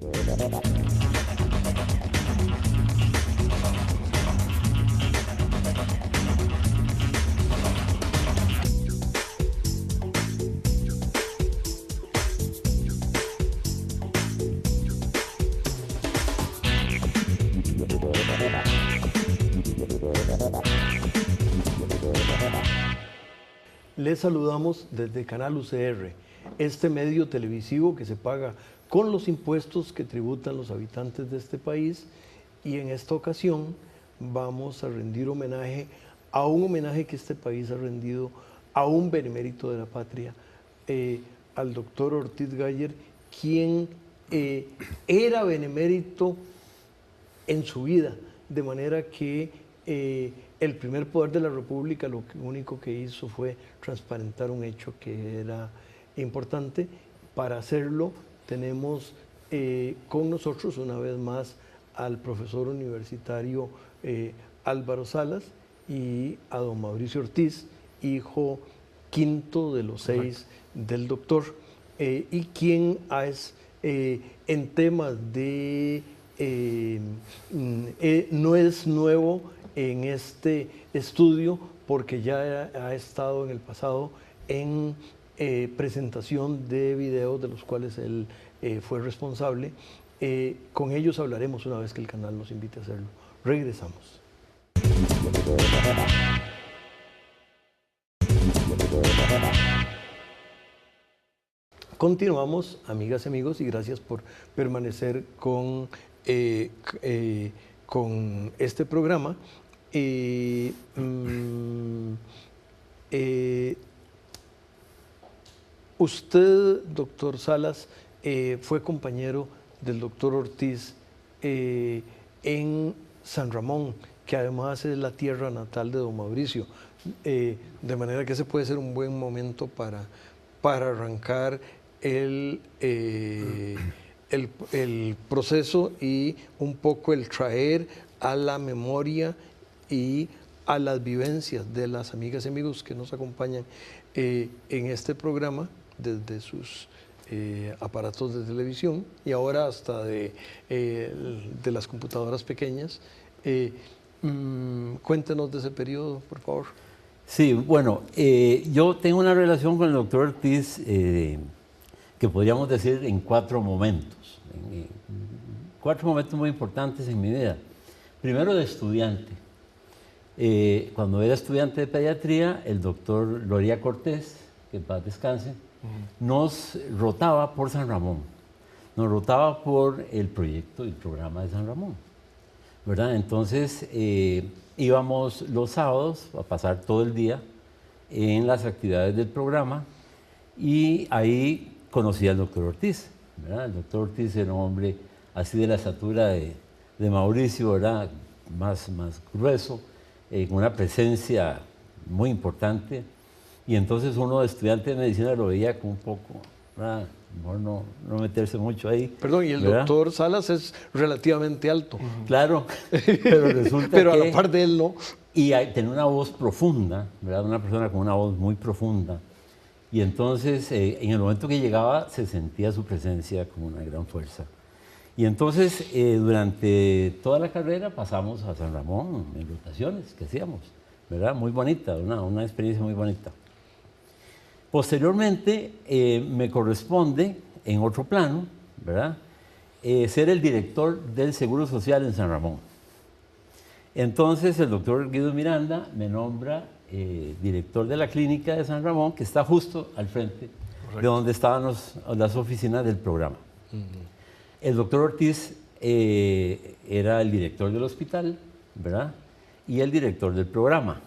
Les saludamos desde Canal UCR, este medio televisivo que se paga con los impuestos que tributan los habitantes de este país, y en esta ocasión vamos a rendir homenaje a un homenaje que este país ha rendido a un benemérito de la patria, al doctor Ortiz Gayer, quien era benemérito en su vida, de manera que el primer poder de la República lo único que hizo fue transparentar un hecho que era importante. Para hacerlo tenemos con nosotros una vez más al profesor universitario Álvaro Salas y a don Mauricio Ortiz, hijo quinto de los 6 del doctor, y quien es en temas de no es nuevo en este estudio, porque ya ha estado en el pasado en presentación de videos de los cuales él fue responsable. Con ellos hablaremos una vez que el canal nos invite a hacerlo. Regresamos. Continuamos, amigas y amigos, y gracias por permanecer con este programa. Usted, doctor Salas, fue compañero del doctor Ortiz en San Ramón, que además es la tierra natal de don Mauricio, de manera que ese puede ser un buen momento para arrancar el proceso y un poco el traer a la memoria y a las vivencias de las amigas y amigos que nos acompañan en este programa desde sus aparatos de televisión y ahora hasta de las computadoras pequeñas. Cuéntenos de ese periodo, por favor. Sí, bueno, yo tengo una relación con el doctor Ortiz que podríamos decir en 4 momentos, 4 momentos muy importantes en mi vida. Primero, de estudiante. Cuando era estudiante de pediatría, el doctor Loría Cortés, que en paz descanse, nos rotaba por San Ramón, nos rotaba por el proyecto y el programa de San Ramón, ¿verdad? Entonces íbamos los sábados a pasar todo el día en las actividades del programa y ahí conocí al doctor Ortiz, ¿verdad? El doctor Ortiz era un hombre así de la estatura de Mauricio, ¿verdad? Más grueso, con una presencia muy importante. Y entonces uno de estudiante de medicina lo veía como un poco, ¿verdad? Mejor no meterse mucho ahí. Perdón, y el doctor Salas es relativamente alto. Claro, pero resulta pero que... a la par de él no. Y tenía una voz profunda, ¿verdad? Una persona con una voz muy profunda. Y entonces, en el momento que llegaba, se sentía su presencia con una gran fuerza. Y entonces, durante toda la carrera pasamos a San Ramón en rotaciones que hacíamos, ¿verdad? Muy bonita, una experiencia muy bonita. Posteriormente, me corresponde, en otro plano, ¿verdad? Ser el director del Seguro Social en San Ramón. Entonces, el doctor Guido Miranda me nombra director de la clínica de San Ramón, que está justo al frente de donde estaban las oficinas del programa. El doctor Ortiz era el director del hospital, ¿verdad? Y el director del programa,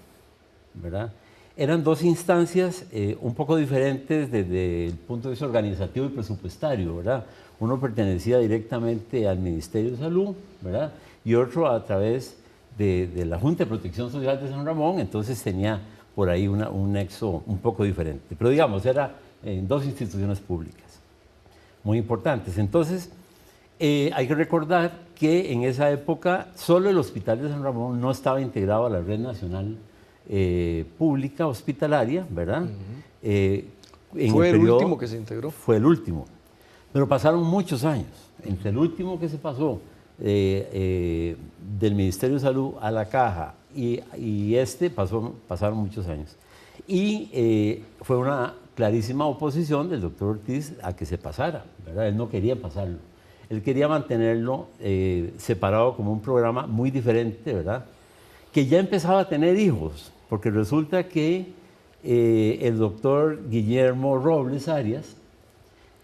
¿verdad? Eran 2 instancias un poco diferentes desde el punto de vista organizativo y presupuestario, ¿verdad? Uno pertenecía directamente al Ministerio de Salud, ¿verdad? Y otro a través de la Junta de Protección Social de San Ramón, entonces tenía por ahí un nexo un poco diferente. Pero digamos, era en 2 instituciones públicas muy importantes. Entonces, hay que recordar que en esa época solo el Hospital de San Ramón no estaba integrado a la Red Nacional Pública Hospitalaria, ¿verdad? ¿Fue el último que se integró? Fue el último. Pero pasaron muchos años. Entre el último que se pasó del Ministerio de Salud a la Caja y pasaron muchos años. Y fue una clarísima oposición del doctor Ortiz a que se pasara, ¿verdad? Él no quería pasarlo. Él quería mantenerlo separado como un programa muy diferente, ¿verdad? Que ya empezaba a tener hijos, porque resulta que el doctor Guillermo Robles Arias,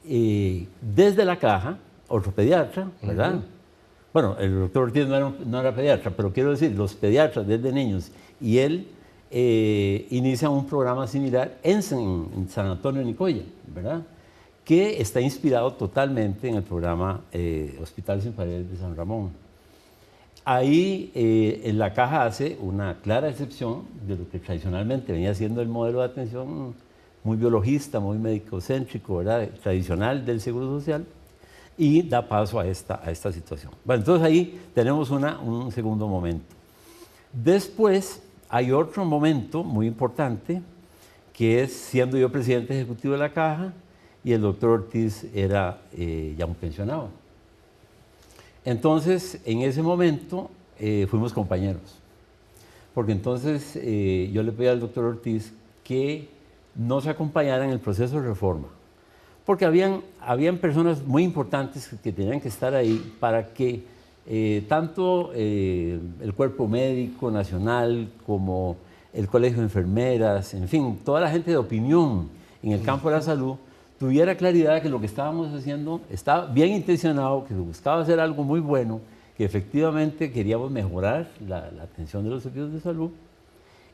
desde la Caja, otro pediatra, ¿verdad? Bueno, el doctor Ortiz no era pediatra, pero quiero decir, los pediatras desde niños y él inician un programa similar en San Antonio de Nicoya, ¿verdad? Que está inspirado totalmente en el programa Hospital Sin Paredes de San Ramón. Ahí en la Caja hace una clara excepción de lo que tradicionalmente venía siendo el modelo de atención muy biologista, muy médico-céntrico, ¿verdad? Tradicional del Seguro Social, y da paso a esta situación. Bueno, entonces ahí tenemos un segundo momento. Después hay otro momento muy importante, que es siendo yo presidente ejecutivo de la Caja y el doctor Ortiz era ya un pensionado. Entonces, en ese momento fuimos compañeros, porque entonces yo le pedí al doctor Ortiz que nos acompañara en el proceso de reforma, porque habían personas muy importantes que tenían que estar ahí para que tanto el cuerpo médico nacional como el colegio de enfermeras, en fin, toda la gente de opinión en el campo de la salud tuviera claridad de que lo que estábamos haciendo estaba bien intencionado, que buscaba hacer algo muy bueno, que efectivamente queríamos mejorar la atención de los servicios de salud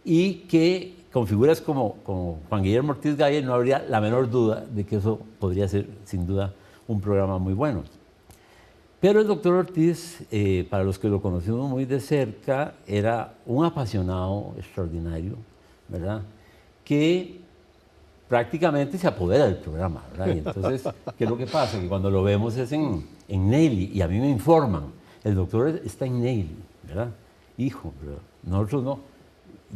y que con figuras como Juan Guillermo Ortiz Galle no habría la menor duda de que eso podría ser sin duda un programa muy bueno. Pero el doctor Ortiz, para los que lo conocimos muy de cerca, era un apasionado extraordinario, ¿verdad? Que prácticamente se apodera del programa, ¿verdad? Y entonces, ¿qué es lo que pasa? Que cuando lo vemos es en Neily, y a mí me informan, el doctor está en Neily, ¿verdad? Hijo, pero nosotros no.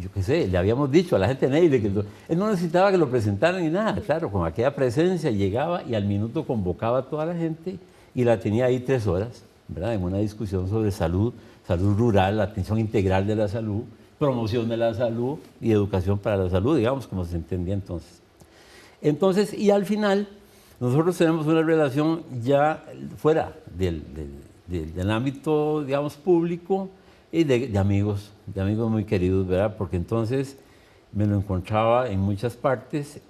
Yo qué sé, le habíamos dicho a la gente de Neily que él no necesitaba que lo presentaran ni nada, claro, con aquella presencia llegaba y al minuto convocaba a toda la gente y la tenía ahí 3 horas, ¿verdad? En una discusión sobre salud rural, la atención integral de la salud, promoción de la salud y educación para la salud, digamos, como se entendía entonces. Entonces, y al final, nosotros tenemos una relación ya fuera del ámbito, digamos, público y de amigos muy queridos, ¿verdad? Porque entonces me lo encontraba en muchas partes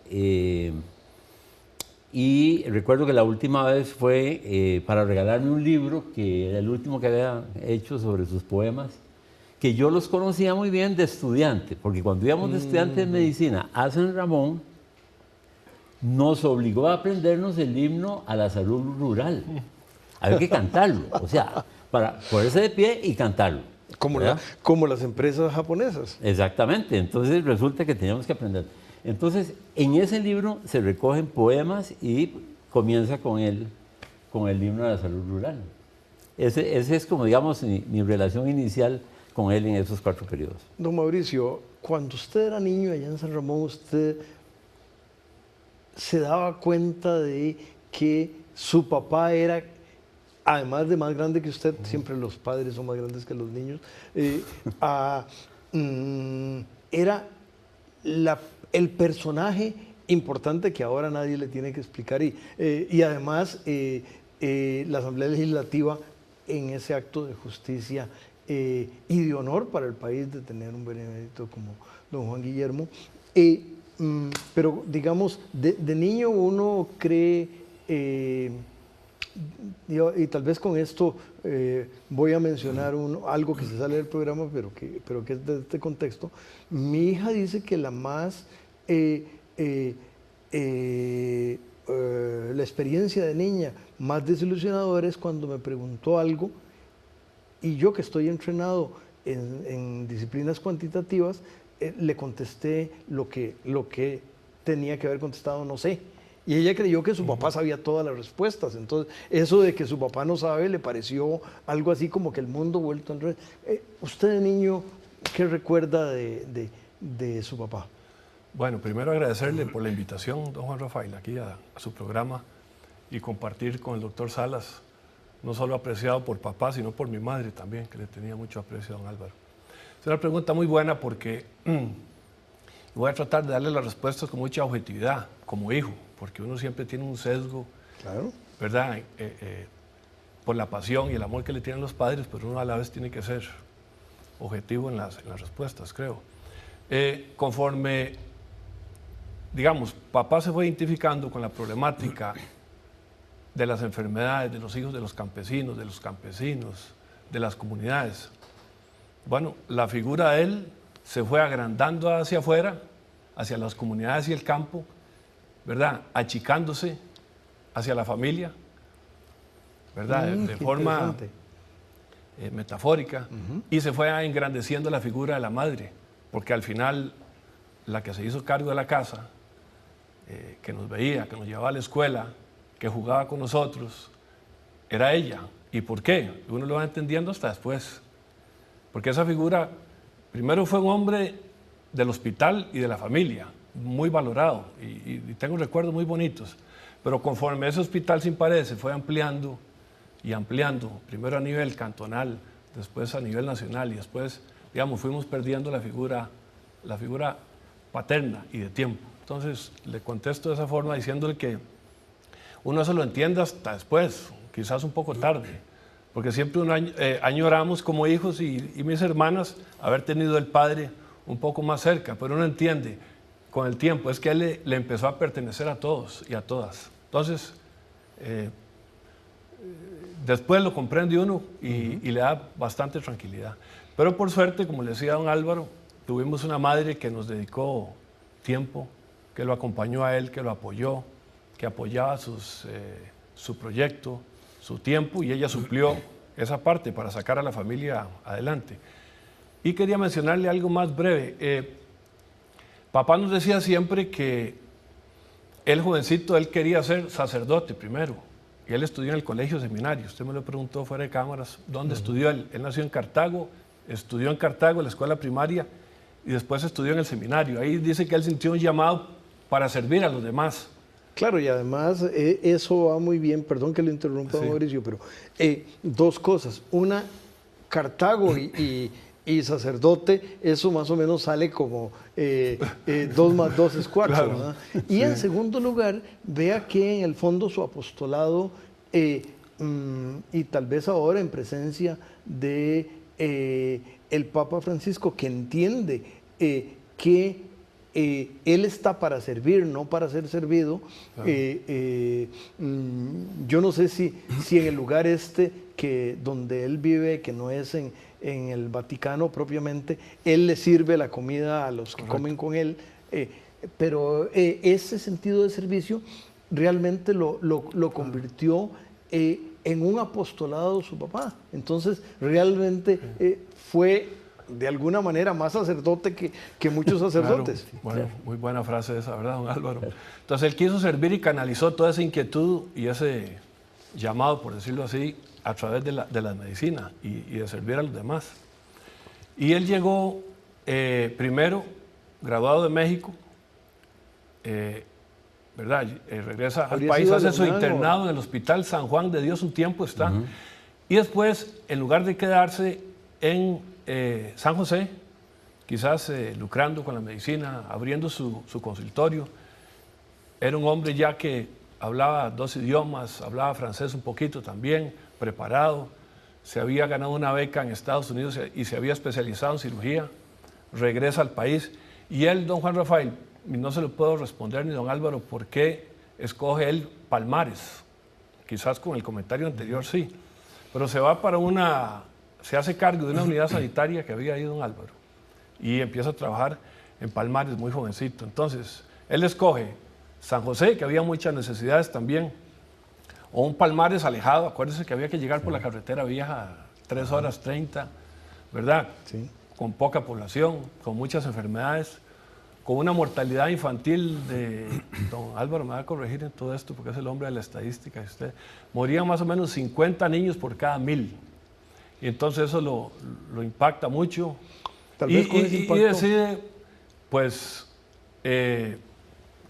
y recuerdo que la última vez fue para regalarme un libro, que era el último que había hecho sobre sus poemas, que yo los conocía muy bien de estudiante, porque cuando íbamos de estudiante de medicina a San Ramón, nos obligó a aprendernos el himno a la salud rural. Había que cantarlo, o sea, para ponerse de pie y cantarlo. Como las empresas japonesas. Exactamente, entonces resulta que teníamos que aprender. Entonces, en ese libro se recogen poemas y comienza con el himno a la salud rural. Ese es como, digamos, mi relación inicial con él en esos 4 periodos. Don Mauricio, cuando usted era niño allá en San Ramón, usted se daba cuenta de que su papá era, además de más grande que usted, siempre los padres son más grandes que los niños, era el personaje importante que ahora nadie le tiene que explicar y además la Asamblea Legislativa en ese acto de justicia y de honor para el país de tener un benemérito como don Juan Guillermo. Pero digamos, de niño uno cree, y tal vez con esto voy a mencionar algo que se sale del programa, pero que es de este contexto. Mi hija dice que la experiencia de niña más desilusionadora es cuando me preguntó algo y yo, que estoy entrenado en disciplinas cuantitativas, le contesté lo que tenía que haber contestado, no sé. Y ella creyó que su papá sabía todas las respuestas. Entonces, eso de que su papá no sabe le pareció algo así como que el mundo vuelto al revés. Usted de niño, ¿qué recuerda de su papá? Bueno, primero agradecerle por la invitación, don Juan Rafael, aquí a su programa. y compartir con el doctor Salas, no solo apreciado por papá, sino por mi madre también, que le tenía mucho aprecio a don Álvaro. Es una pregunta muy buena porque voy a tratar de darle las respuestas con mucha objetividad, como hijo, porque uno siempre tiene un sesgo, Claro. ¿verdad? Por la pasión y el amor que le tienen los padres, pero uno a la vez tiene que ser objetivo en las respuestas, creo. Conforme, digamos, papá se fue identificando con la problemática de las enfermedades de los hijos de los campesinos, de las comunidades. Bueno, la figura de él se fue agrandando hacia afuera, hacia las comunidades y el campo, ¿verdad? Achicándose hacia la familia, ¿verdad? De forma metafórica, y se fue engrandeciendo la figura de la madre, porque al final la que se hizo cargo de la casa, que nos veía, que nos llevaba a la escuela, que jugaba con nosotros, era ella. ¿Y por qué? Uno lo va entendiendo hasta después. Porque esa figura, primero fue un hombre del hospital y de la familia, muy valorado, y tengo recuerdos muy bonitos. Pero conforme ese hospital sin paredes se fue ampliando y ampliando, primero a nivel cantonal, después a nivel nacional, y después, digamos, fuimos perdiendo la figura paterna y de tiempo. Entonces, le contesto de esa forma diciéndole que uno se lo entiende hasta después, quizás un poco tarde, porque siempre añoramos como hijos y mis hermanas haber tenido el padre un poco más cerca, pero uno entiende con el tiempo, es que él le empezó a pertenecer a todos y a todas. Entonces, después lo comprende uno y le da bastante tranquilidad. Pero por suerte, como le decía don Álvaro, tuvimos una madre que nos dedicó tiempo, que lo acompañó a él, que lo apoyó, que apoyaba su proyecto, su tiempo, y ella suplió esa parte para sacar a la familia adelante. Y quería mencionarle algo más breve. Papá nos decía siempre que él, jovencito, él quería ser sacerdote primero, y él estudió en el colegio seminario. Usted me lo preguntó fuera de cámaras, ¿dónde estudió él? Él nació en Cartago, estudió en Cartago, en la escuela primaria, y después estudió en el seminario. Ahí dice que él sintió un llamado para servir a los demás. Claro, y además eso va muy bien, perdón que lo interrumpa, sí, Mauricio, pero dos cosas. Una, Cartago y sacerdote, eso más o menos sale como 2 más 2 es 4, claro, ¿verdad? Y sí, en segundo lugar, vea que en el fondo su apostolado, y tal vez ahora en presencia de el Papa Francisco, que entiende que él está para servir, no para ser servido. Claro. Yo no sé si en el lugar donde él vive, que no es en el Vaticano propiamente, él le sirve la comida a los que comen con él, pero ese sentido de servicio realmente lo convirtió en un apostolado su papá. Entonces realmente fue de alguna manera más sacerdote que muchos sacerdotes. Claro. Bueno, muy buena frase esa, ¿verdad, don Álvaro? Entonces él quiso servir y canalizó toda esa inquietud y ese llamado, por decirlo así, a través de la medicina y de servir a los demás. Y él llegó primero, graduado de México, ¿verdad? Regresa al país, hace su internado en el Hospital San Juan de Dios, un tiempo está, y después, en lugar de quedarse en San José, quizás lucrando con la medicina, abriendo su consultorio, era un hombre ya que hablaba 2 idiomas, hablaba francés un poquito también, preparado, se había ganado una beca en Estados Unidos y se había especializado en cirugía, regresa al país, y él, don Juan Rafael, no se lo puedo responder ni don Álvaro por qué escoge él Palmares, quizás con el comentario anterior sí, pero se va para se hace cargo de una unidad sanitaria que había ahí don Álvaro y empieza a trabajar en Palmares muy jovencito. Entonces, él escoge San José, que había muchas necesidades también, o un Palmares alejado, acuérdense que había que llegar por la carretera vieja 3 horas 30, ¿verdad? Sí. Con poca población, con muchas enfermedades, con una mortalidad infantil don Álvaro me va a corregir en todo esto porque es el hombre de la estadística. Morían más o menos 50 niños por cada 1000. Y entonces eso lo impacta mucho. Tal vez con ese impacto. Y decide, pues,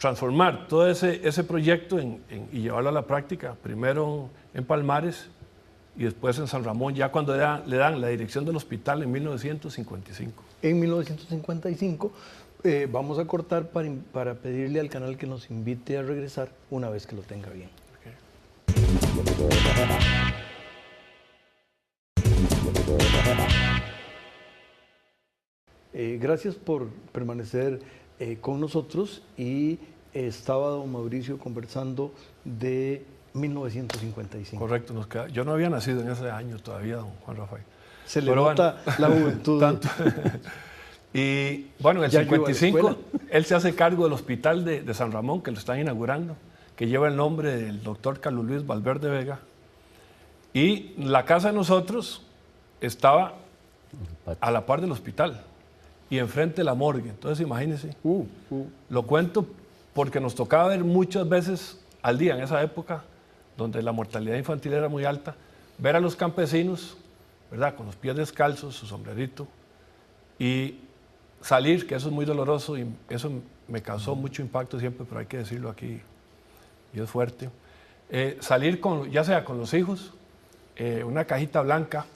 transformar todo ese proyecto y llevarlo a la práctica, primero en Palmares y después en San Ramón, ya cuando le dan la dirección del hospital en 1955. En 1955 vamos a cortar para pedirle al canal que nos invite a regresar una vez que lo tenga bien. Gracias por permanecer con nosotros y estaba don Mauricio conversando de 1955. Correcto, yo no había nacido en ese año todavía, don Juan Rafael. Se le nota la juventud. Tanto. Y bueno, en el 55 él se hace cargo del hospital de San Ramón, que lo están inaugurando, que lleva el nombre del doctor Carlos Luis Valverde Vega. Y la casa de nosotros estaba a la par del hospital y enfrente de la morgue. Entonces imagínense, lo cuento porque nos tocaba ver muchas veces al día en esa época, donde la mortalidad infantil era muy alta, ver a los campesinos, ¿verdad?, con los pies descalzos, su sombrerito, y salir, que eso es muy doloroso y eso me causó mucho impacto siempre, pero hay que decirlo aquí, y es fuerte. Salir ya sea con los hijos, una cajita blanca,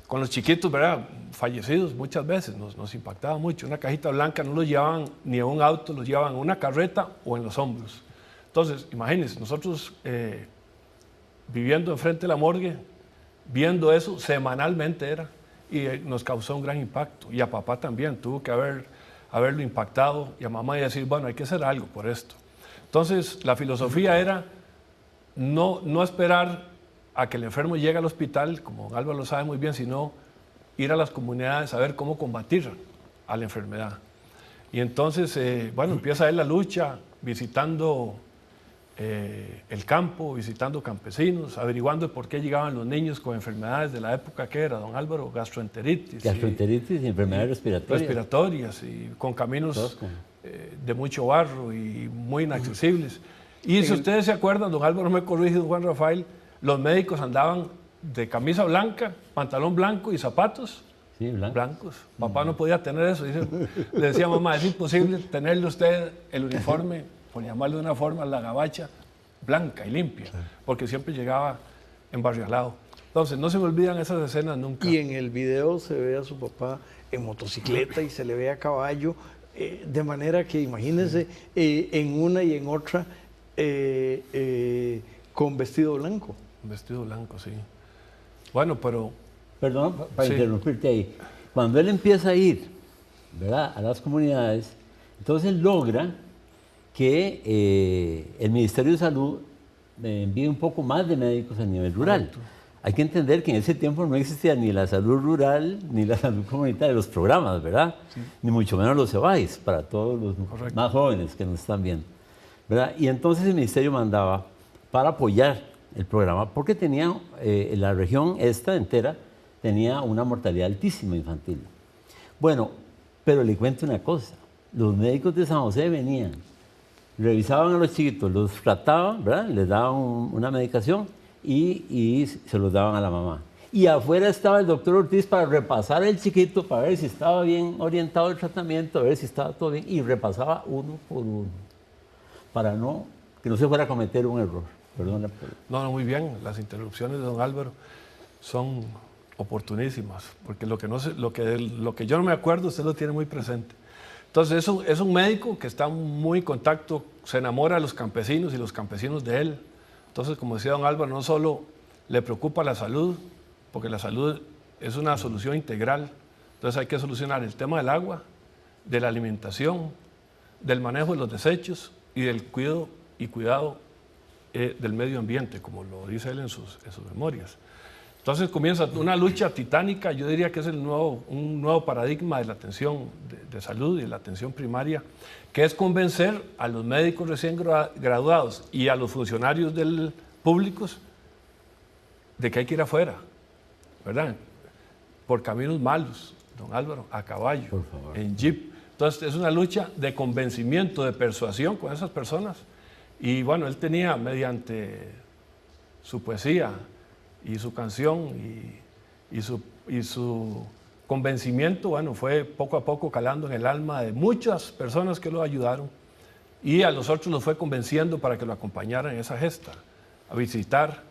con los chiquitos, ¿verdad?, fallecidos muchas veces, nos impactaba mucho. Una cajita blanca no los llevaban ni en un auto, los llevaban en una carreta o en los hombros. Entonces, imagínense, nosotros viviendo enfrente de la morgue, viendo eso semanalmente era, y nos causó un gran impacto. Y a papá también, tuvo que haberlo impactado, y a mamá y decir, bueno, hay que hacer algo por esto. Entonces, la filosofía era no esperar a que el enfermo llegue al hospital, como don Álvaro lo sabe muy bien, sino ir a las comunidades a ver cómo combatir a la enfermedad. Y entonces, bueno, empieza él la lucha, visitando el campo, visitando campesinos, averiguando por qué llegaban los niños con enfermedades de la época que era, don Álvaro, gastroenteritis. Gastroenteritis y enfermedades respiratorias, y con caminos de mucho barro y muy inaccesibles. Y si ustedes se acuerdan, don Álvaro me corrige, don Juan Rafael, los médicos andaban de camisa blanca, pantalón blanco y zapatos blancos. Papá no podía tener eso. Le decía a mamá, es imposible tenerle usted el uniforme, por llamarlo de una forma, la gabacha blanca y limpia, porque siempre llegaba embarrialado. Entonces, no se me olvidan esas escenas nunca. Y en el video se ve a su papá en motocicleta y se le ve a caballo, de manera que imagínense en una y en otra con vestido blanco. Vestido blanco, sí. Bueno, pero... Perdón, para interrumpirte ahí. Cuando él empieza a ir, ¿verdad?, a las comunidades, entonces logra que el Ministerio de Salud envíe un poco más de médicos a nivel rural. Correcto. Hay que entender que en ese tiempo no existía ni la salud rural ni la salud comunitaria, los programas, ¿verdad? Sí. Ni mucho menos los EBAIS, para todos los más jóvenes que nos están viendo, ¿verdad? Y entonces el Ministerio mandaba para apoyar el programa, porque tenía, la región esta entera tenía una mortalidad altísima infantil. Bueno, pero le cuento una cosa, los médicos de San José venían, revisaban a los chiquitos, los trataban, ¿verdad?, les daban una medicación y se los daban a la mamá. Y afuera estaba el doctor Ortiz para repasar el chiquito, para ver si estaba bien orientado el tratamiento, a ver si estaba todo bien, y repasaba uno por uno, para que no se fuera a cometer un error. Perdona. No, muy bien, las interrupciones de don Álvaro son oportunísimas, porque lo que yo no me acuerdo, usted lo tiene muy presente. Entonces, es un médico que está muy en contacto, se enamora de los campesinos y los campesinos de él. Entonces, como decía don Álvaro, no solo le preocupa la salud, porque la salud es una solución integral. Entonces, hay que solucionar el tema del agua, de la alimentación, del manejo de los desechos y del cuidado del medio ambiente, como lo dice él en sus memorias. Entonces comienza una lucha titánica, yo diría que es un nuevo paradigma de la atención de salud y de la atención primaria, que es convencer a los médicos recién graduados y a los funcionarios públicos de que hay que ir afuera, ¿verdad? Por caminos malos, don Álvaro, a caballo, en jeep. Entonces es una lucha de convencimiento, de persuasión con esas personas. Y bueno, él tenía, mediante su poesía y su canción y su convencimiento, bueno, fue poco a poco calando en el alma de muchas personas que lo ayudaron, y a los otros los fue convenciendo para que lo acompañaran en esa gesta, a visitar,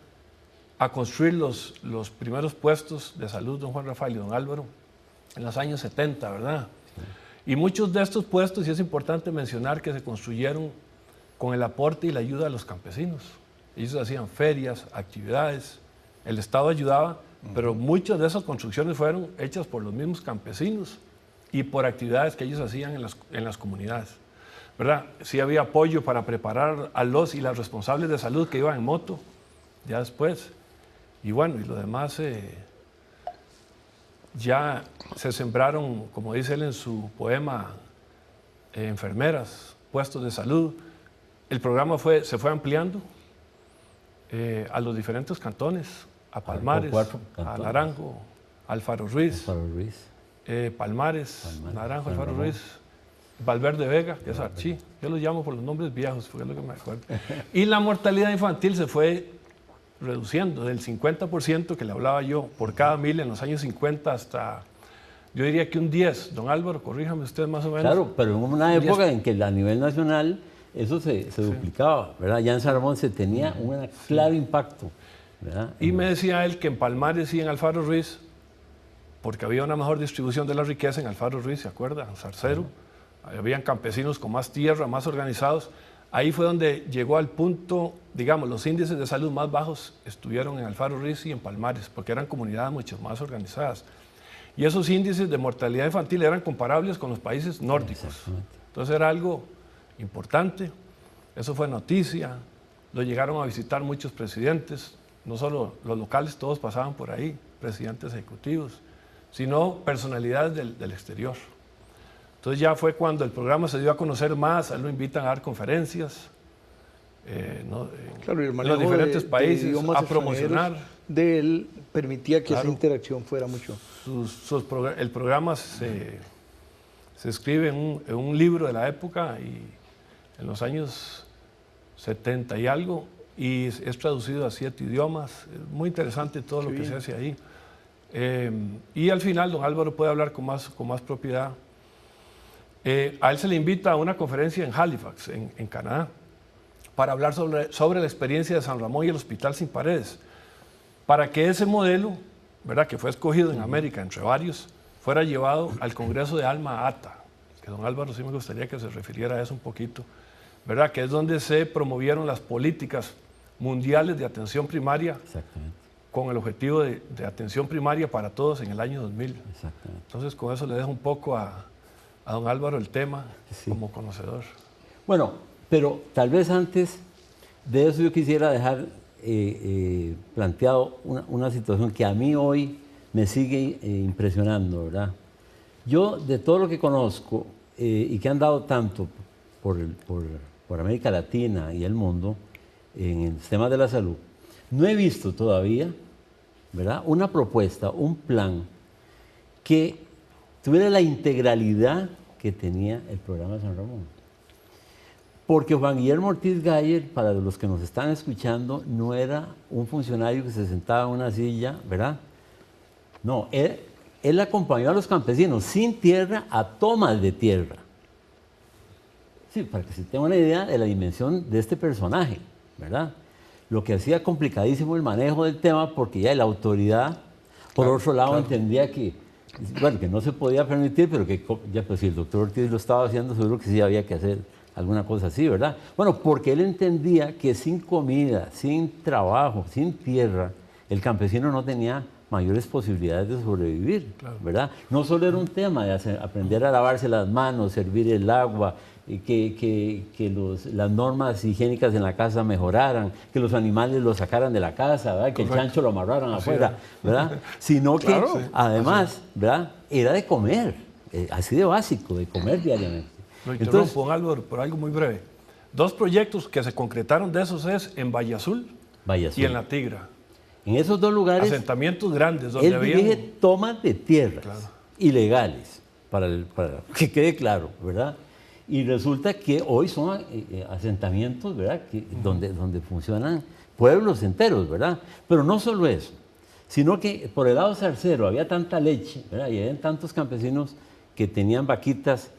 a construir los primeros puestos de salud, don Juan Rafael y don Álvaro, en los años 70, ¿verdad? Y muchos de estos puestos, y es importante mencionar que se construyeron con el aporte y la ayuda de los campesinos. Ellos hacían ferias, actividades, el Estado ayudaba, pero muchas de esas construcciones fueron hechas por los mismos campesinos y por actividades que ellos hacían en las comunidades, ¿verdad? Sí había apoyo para preparar a los y las responsables de salud que iban en moto, ya después. Y bueno, y lo demás ya se sembraron, como dice él en su poema, enfermeras, puestos de salud. El programa se fue ampliando a los diferentes cantones, a Palmares, a Naranjo, Alfaro Ruiz, Palmares, Naranjo, Alfaro Ruiz, Valverde Vega, que es Archí. Yo los llamo por los nombres viejos, porque es lo que me acuerdo. Y la mortalidad infantil se fue reduciendo del 50% que le hablaba yo por cada 1000 en los años 50 hasta, yo diría que un 10. Don Álvaro, corríjame usted más o menos. Claro, pero en una época en que a nivel nacional eso se duplicaba, ¿verdad? Ya en San Ramón se tenía un claro impacto, ¿verdad? Y me decía él que en Palmares y en Alfaro Ruiz, porque había una mejor distribución de la riqueza en Alfaro Ruiz, ¿se acuerda? En Zarcero, habían campesinos con más tierra, más organizados. Ahí fue donde llegó al punto, digamos, los índices de salud más bajos estuvieron en Alfaro Ruiz y en Palmares, porque eran comunidades mucho más organizadas. Y esos índices de mortalidad infantil eran comparables con los países nórdicos. Entonces era algo importante, eso fue noticia, lo llegaron a visitar muchos presidentes, no solo los locales, todos pasaban por ahí, presidentes ejecutivos, sino personalidades del exterior. Entonces ya fue cuando el programa se dio a conocer más, a él lo invitan a dar conferencias claro, y el en los diferentes países, a promocionar. De él permitía que esa interacción fuera mucho. El programa se escribe en un libro de la época y en los años 70 y algo, y es traducido a 7 idiomas. Es muy interesante todo lo que se hace ahí. Y al final don Álvaro puede hablar con más propiedad. A él se le invita a una conferencia en Halifax, en Canadá, para hablar sobre la experiencia de San Ramón y el Hospital Sin Paredes, para que ese modelo, ¿verdad?, que fue escogido en América entre varios, fuera llevado al Congreso de Alma Ata, que don Álvaro sí me gustaría que se refiriera a eso un poquito, ¿verdad?, que es donde se promovieron las políticas mundiales de atención primaria, con el objetivo de atención primaria para todos en el año 2000. Entonces con eso le dejo un poco a don Álvaro el tema como conocedor. Bueno, pero tal vez antes de eso yo quisiera dejar planteado una situación que a mí hoy me sigue impresionando, ¿verdad? Yo, de todo lo que conozco y que han dado tanto por América Latina y el mundo en el tema de la salud, no he visto todavía, ¿verdad?, una propuesta, un plan que tuviera la integralidad que tenía el programa de San Ramón. Porque Juan Guillermo Ortiz Gayer, para los que nos están escuchando, no era un funcionario que se sentaba en una silla, ¿verdad? No, él acompañó a los campesinos sin tierra a tomas de tierra. Sí, para que se tenga una idea de la dimensión de este personaje, ¿verdad? Lo que hacía complicadísimo el manejo del tema, porque ya la autoridad, por otro lado, entendía que, bueno, que no se podía permitir, pero que ya, pues si el doctor Ortiz lo estaba haciendo, seguro que sí había que hacer alguna cosa así, ¿verdad? Bueno, porque él entendía que sin comida, sin trabajo, sin tierra, el campesino no tenía mayores posibilidades de sobrevivir, ¿verdad? No solo era un tema de aprender a lavarse las manos, servir el agua, que las normas higiénicas en la casa mejoraran, que los animales lo sacaran de la casa, ¿verdad?, que el chancho lo amarraran afuera, ¿verdad? Sino que además, ¿verdad?, era de comer, así de básico, de comer diariamente. Lo interrumpo, don Álvaro, por algo muy breve. 2 proyectos que se concretaron de esos es en Valle Azul y en La Tigra. En esos 2 lugares, asentamientos grandes donde él dirige tomas de tierras ilegales, para que quede claro, ¿verdad? Y resulta que hoy son asentamientos, ¿verdad?, donde funcionan pueblos enteros, ¿verdad? Pero no solo eso, sino que por el lado zarcero había tanta leche, ¿verdad? Y había tantos campesinos que tenían vaquitas,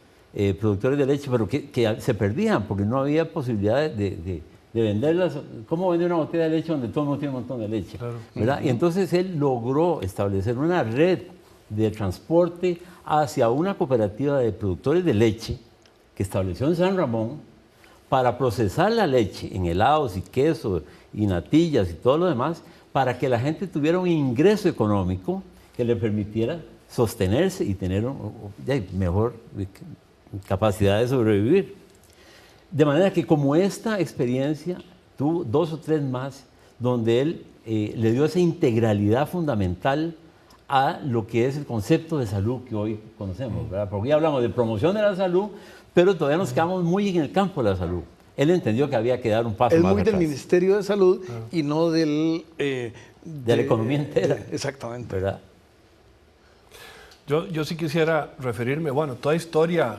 productores de leche, pero que se perdían porque no había posibilidad de venderlas. ¿Cómo vender una botella de leche donde todo el mundo tiene un montón de leche? Claro. ¿Verdad? Y entonces él logró establecer una red de transporte hacia una cooperativa de productores de leche que estableció en San Ramón para procesar la leche en helados y queso y natillas y todo lo demás, para que la gente tuviera un ingreso económico que le permitiera sostenerse y tener mejor capacidad de sobrevivir. De manera que como esta experiencia, tuvo 2 o 3 más, donde él le dio esa integralidad fundamental a lo que es el concepto de salud que hoy conocemos, ¿verdad? Porque ya hablamos de promoción de la salud, pero todavía nos quedamos muy en el campo de la salud. Él entendió que había que dar un paso más muy atrás. del Ministerio de Salud y no del... de la economía entera. Exactamente. ¿Verdad? Yo sí quisiera referirme, bueno, toda historia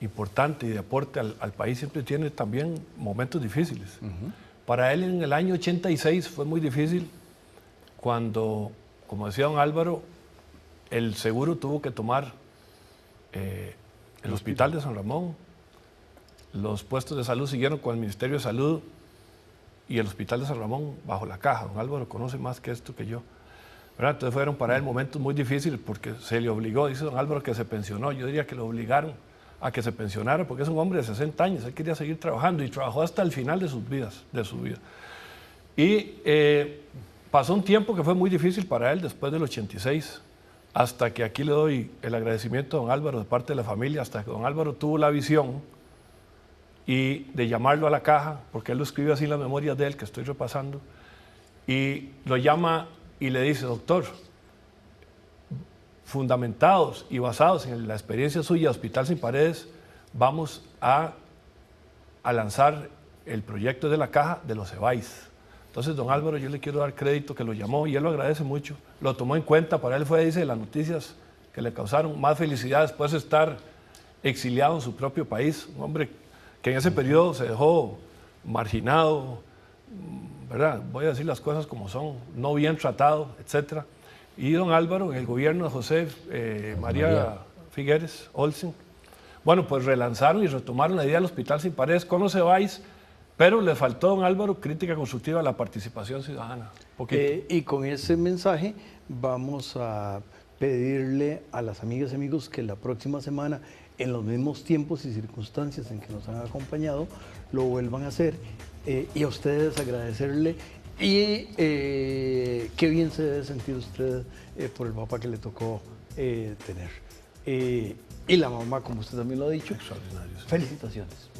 importante y de aporte al país siempre tiene también momentos difíciles. Para él en el año 86 fue muy difícil cuando, como decía don Álvaro, el seguro tuvo que tomar el hospital de San Ramón, los puestos de salud siguieron con el Ministerio de Salud y el hospital de San Ramón bajo la caja. Don Álvaro conoce más que esto que yo, ¿verdad? Entonces fueron para él momentos muy difíciles porque se le obligó, dice don Álvaro, que se pensionó. Yo diría que lo obligaron a que se pensionara porque es un hombre de 60 años, él quería seguir trabajando y trabajó hasta el final de su vida. Y pasó un tiempo que fue muy difícil para él después del 86, hasta que aquí le doy el agradecimiento a don Álvaro de parte de la familia, hasta que don Álvaro tuvo la visión y de llamarlo a la caja, porque él lo escribe así en las memorias de él, que estoy repasando, y lo llama y le dice: doctor, fundamentados y basados en la experiencia suya de Hospital Sin Paredes, vamos a lanzar el proyecto de la caja de los EBAIS. Entonces, don Álvaro, yo le quiero dar crédito que lo llamó y él lo agradece mucho, lo tomó en cuenta. Para él fue, dice, las noticias que le causaron más felicidad después de estar exiliado en su propio país, un hombre que en ese periodo se dejó marginado, ¿verdad? Voy a decir las cosas como son, no bien tratado, etc. Y don Álvaro, en el gobierno de José María Figueres Olsen, bueno, pues relanzaron y retomaron la idea del Hospital Sin Paredes con los EBAIS, pero le faltó, don Álvaro, crítica constructiva a la participación ciudadana. Y con ese mensaje vamos a pedirle a las amigas y amigos que la próxima semana, en los mismos tiempos y circunstancias en que nos han acompañado, lo vuelvan a hacer. Y a ustedes agradecerle. Y qué bien se debe sentir usted por el papá que le tocó tener. Y la mamá, como usted también lo ha dicho. Extraordinario. Sí. Felicitaciones.